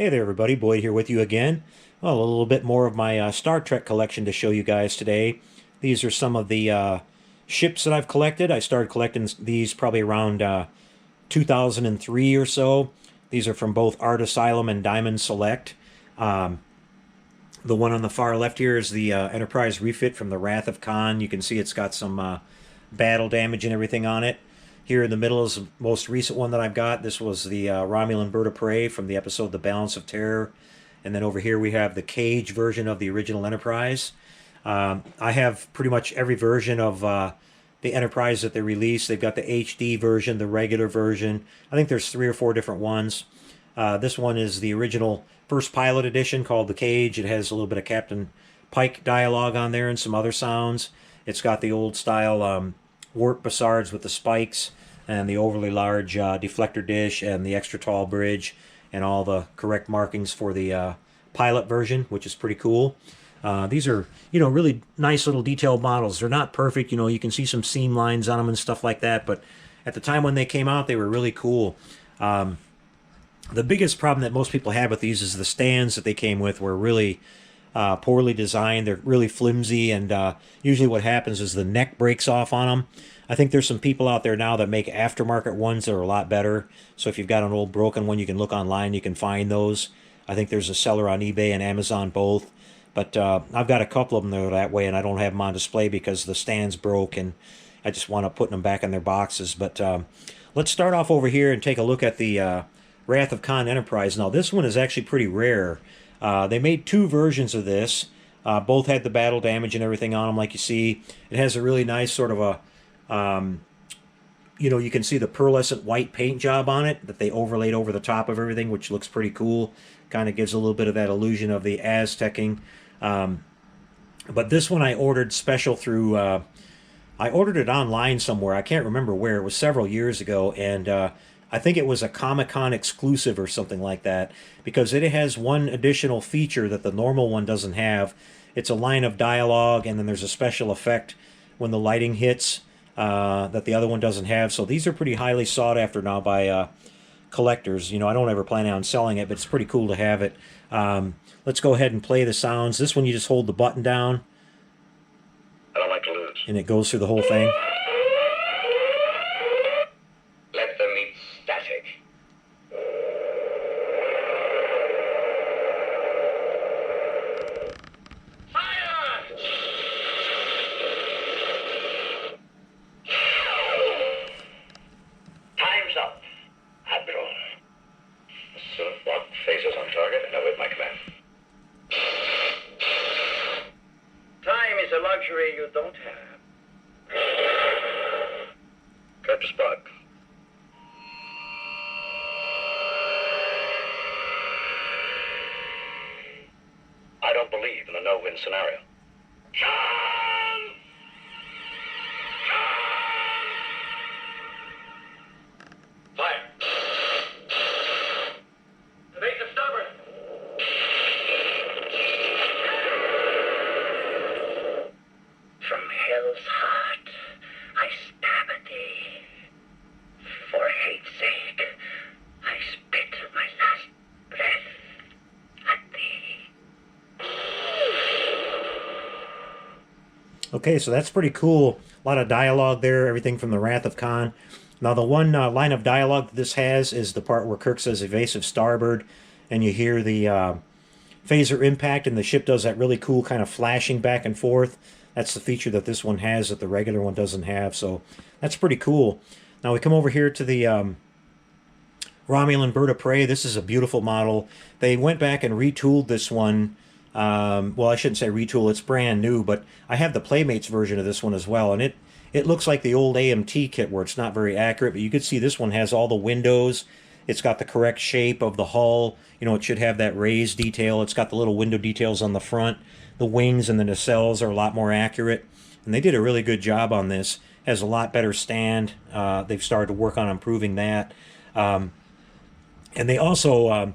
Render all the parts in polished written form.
Hey there everybody, Boyd here with you again. Well, a little bit more of my Star Trek collection to show you guys today. These are some of the ships that I've collected. I started collecting these probably around 2003 or so. These are from both Art Asylum and Diamond Select. Um, the one on the far left here is the Enterprise Refit from the Wrath of Khan. You can see it's got some battle damage and everything on it. Here in the middle is the most recent one that I've got. This was the Romulan Bird of Prey from the episode The Balance of Terror. And then over here we have the Cage version of the original Enterprise. I have pretty much every version of the Enterprise that they released. They've got the HD version, the regular version. I think there's 3 or 4 different ones. This one is the original first pilot edition called The Cage. It has a little bit of Captain Pike dialogue on there and some other sounds. It's got the old style warp basards with the spikes and the overly large deflector dish and the extra tall bridge and all the correct markings for the pilot version, which is pretty cool. These are, really nice little detailed models. They're not perfect, you can see some seam lines on them and stuff like that, but at the time when they came out, they were really cool. The biggest problem that most people had with these is the stands that they came with were really poorly designed. They're really flimsy, and usually what happens is the neck breaks off on them. I think there's some people out there now that make aftermarket ones that are a lot better. So if you've got an old broken one, you can look online, you can find those. I think there's a seller on eBay and Amazon both. But I've got a couple of them that are that way, and I don't have them on display because the stand's broke, and I just want to put them back in their boxes. But let's start off over here and take a look at the Wrath of Khan Enterprise. Now, this one is actually pretty rare. They made 2 versions of this. Both had the battle damage and everything on them, like you see. It has a really nice sort of a, you can see the pearlescent white paint job on it that they overlaid over the top of everything, which looks pretty cool. Kind of gives a little bit of that illusion of the Aztecing. But this one I ordered special through, I ordered it online somewhere. I can't remember where. It was several years ago, and I think it was a Comic-Con exclusive or something like that, because it has one additional feature that the normal one doesn't have. It's a line of dialogue, and then there's a special effect when the lighting hits that the other one doesn't have. So these are pretty highly sought after now by collectors. I don't ever plan on selling it, but it's pretty cool to have it. Let's go ahead and play the sounds. This one you just hold the button down. I don't like to lose. And it goes through the whole thing. Let them eat static. Fire! Time's up, Admiral. Soon, lock phasers on target and await my command. Time is a luxury you don't have. Cut to Spock. I don't believe in a no-win scenario. Fire! Evade the starboard! From hell's heart, I stab at thee. For hate's sake, I spit my last breath at thee. Okay, so that's pretty cool. A lot of dialogue there, everything from the Wrath of Khan. Now, the one line of dialogue that this has is the part where Kirk says evasive starboard, and you hear the phaser impact, and the ship does that really cool kind of flashing back and forth. That's the feature that this one has that the regular one doesn't have, so that's pretty cool. Now, we come over here to the Romulan Bird of Prey. This is a beautiful model. They went back and retooled this one. Well, I shouldn't say retool, it's brand new, but I have the Playmates version of this one as well, and it looks like the old AMT kit where it's not very accurate, but you can see this one has all the windows. It's got the correct shape of the hull. It should have that raised detail. It's got the little window details on the front. The wings and the nacelles are a lot more accurate, and they did a really good job on this. It has a lot better stand. They've started to work on improving that. And they also,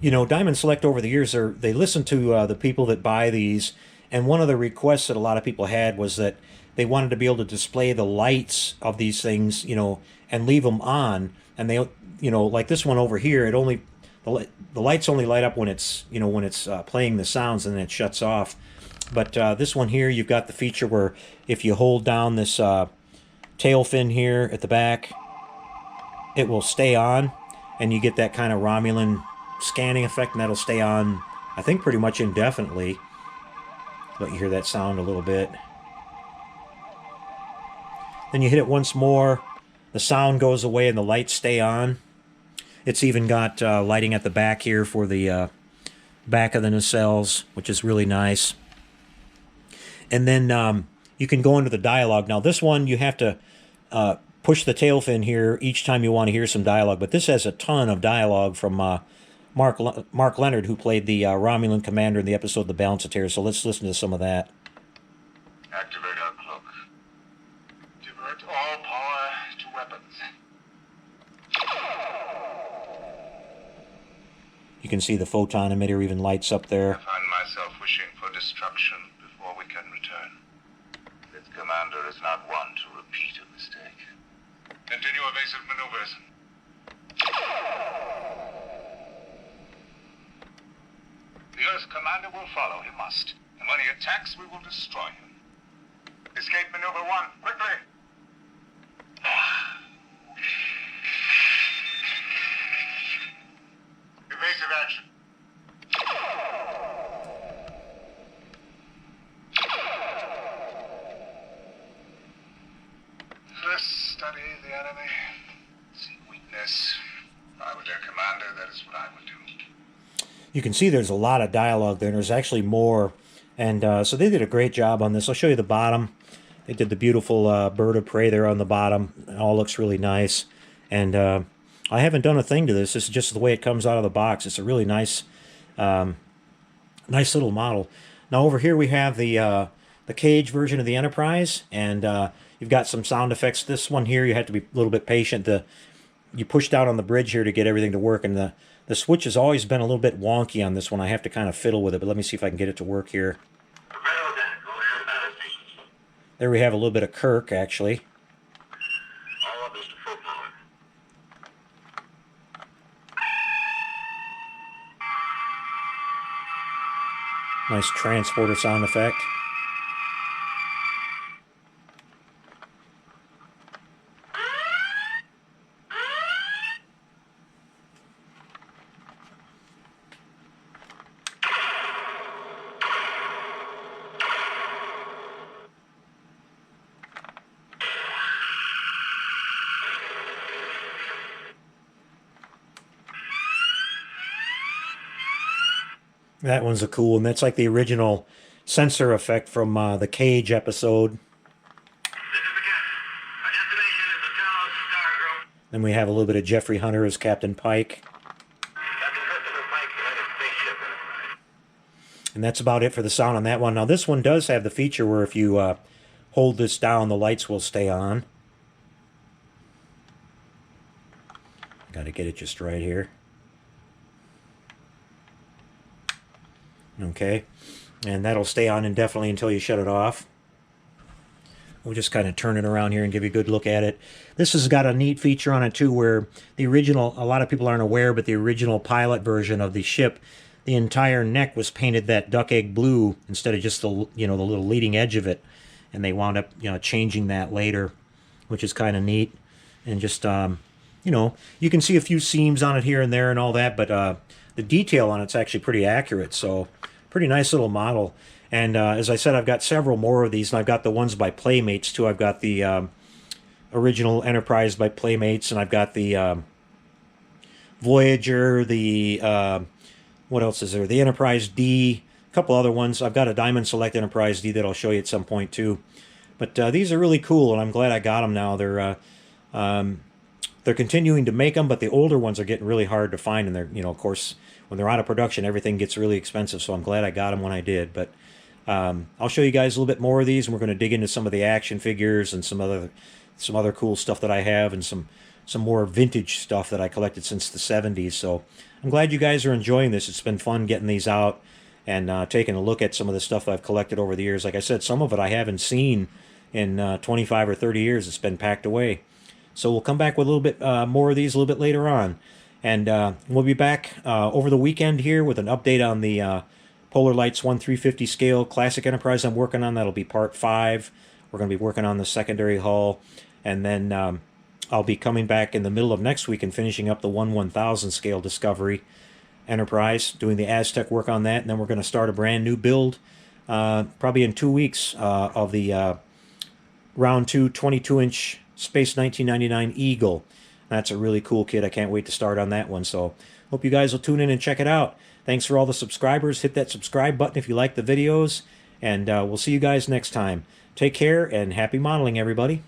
Diamond Select over the years, they listen to the people that buy these, and one of the requests that a lot of people had was that they wanted to be able to display the lights of these things, and leave them on. And they, like this one over here, the lights only light up when it's when it's playing the sounds, and then it shuts off. But this one here, you've got the feature where if you hold down this tail fin here at the back, it will stay on, and you get that kind of Romulan scanning effect, and that'll stay on, I think, pretty much indefinitely. Let you hear that sound a little bit. Then you hit it once more, the sound goes away and the lights stay on. It's even got lighting at the back here for the back of the nacelles, which is really nice. And then you can go into the dialogue. Now this one, you have to push the tail fin here each time you want to hear some dialogue, but this has a ton of dialogue from Mark Leonard, who played the Romulan Commander in the episode The Balance of Terror. So let's listen to some of that. Activate our cloak. Divert all power to weapons. You can see the photon emitter even lights up there. I find myself wishing for destruction before we can return. This commander is not one to repeat a mistake. Continue evasive maneuvers. The Earth's commander will follow. He must. And when he attacks, we will destroy him. Escape maneuver 1, quickly! Evasive action. First, study the enemy. See weakness. If I were their commander, that is what I would do. You can see there's a lot of dialogue there, and there's actually more. And so they did a great job on this. I'll show you the bottom. They did the beautiful bird of prey there on the bottom. It all looks really nice. And I haven't done a thing to this. This is just the way it comes out of the box. It's a really nice, nice little model. Now over here we have the cage version of the Enterprise, and you've got some sound effects. This one here, you have to be a little bit patient. You push down on the bridge here to get everything to work, and the switch has always been a little bit wonky on this one. I have to kind of fiddle with it, but let me see if I can get it to work here. There we have a little bit of Kirk, actually. Nice transporter sound effect. That one's a cool one. That's like the original sensor effect from the Cage episode. Then we have a little bit of Jeffrey Hunter as Captain Pike. And that's about it for the sound on that one. Now this one does have the feature where if you hold this down, the lights will stay on. Got to get it just right here. Okay, and that'll stay on indefinitely until you shut it off. We'll just kind of turn it around here and give you a good look at it. This has got a neat feature on it too, where the original, a lot of people aren't aware, but the original pilot version of the ship, the entire neck was painted that duck egg blue instead of just the the little leading edge of it, and they wound up changing that later, which is kind of neat. And just you can see a few seams on it here and there and all that, but the detail on it's actually pretty accurate. So pretty nice little model. And as I said, I've got several more of these, and I've got the ones by Playmates too. I've got the original Enterprise by Playmates, and I've got the Voyager, the what else is there? The Enterprise D, a couple other ones. I've got a Diamond Select Enterprise D that I'll show you at some point too. But these are really cool, and I'm glad I got them now. They're continuing to make them, but the older ones are getting really hard to find, and they're of course, when they're out of production, everything gets really expensive. So I'm glad I got them when I did. But I'll show you guys a little bit more of these, and we're going to dig into some of the action figures and some other cool stuff that I have, and some more vintage stuff that I collected since the 70s. So I'm glad you guys are enjoying this. It's been fun getting these out and taking a look at some of the stuff I've collected over the years. Like I said, some of it I haven't seen in 25 or 30 years. It's been packed away. So we'll come back with a little bit more of these a little bit later on. And we'll be back over the weekend here with an update on the Polar Lights 1/350 scale Classic Enterprise I'm working on. That'll be part 5. We're going to be working on the secondary hull. And then I'll be coming back in the middle of next week and finishing up the 1/1000 scale Discovery Enterprise, doing the Aztec work on that. And then we're going to start a brand new build probably in 2 weeks of the Round 2 22-inch Space 1999 Eagle. That's a really cool kit. I can't wait to start on that one. So hope you guys will tune in and check it out. Thanks for all the subscribers. Hit that subscribe button if you like the videos. And we'll see you guys next time. Take care and happy modeling, everybody.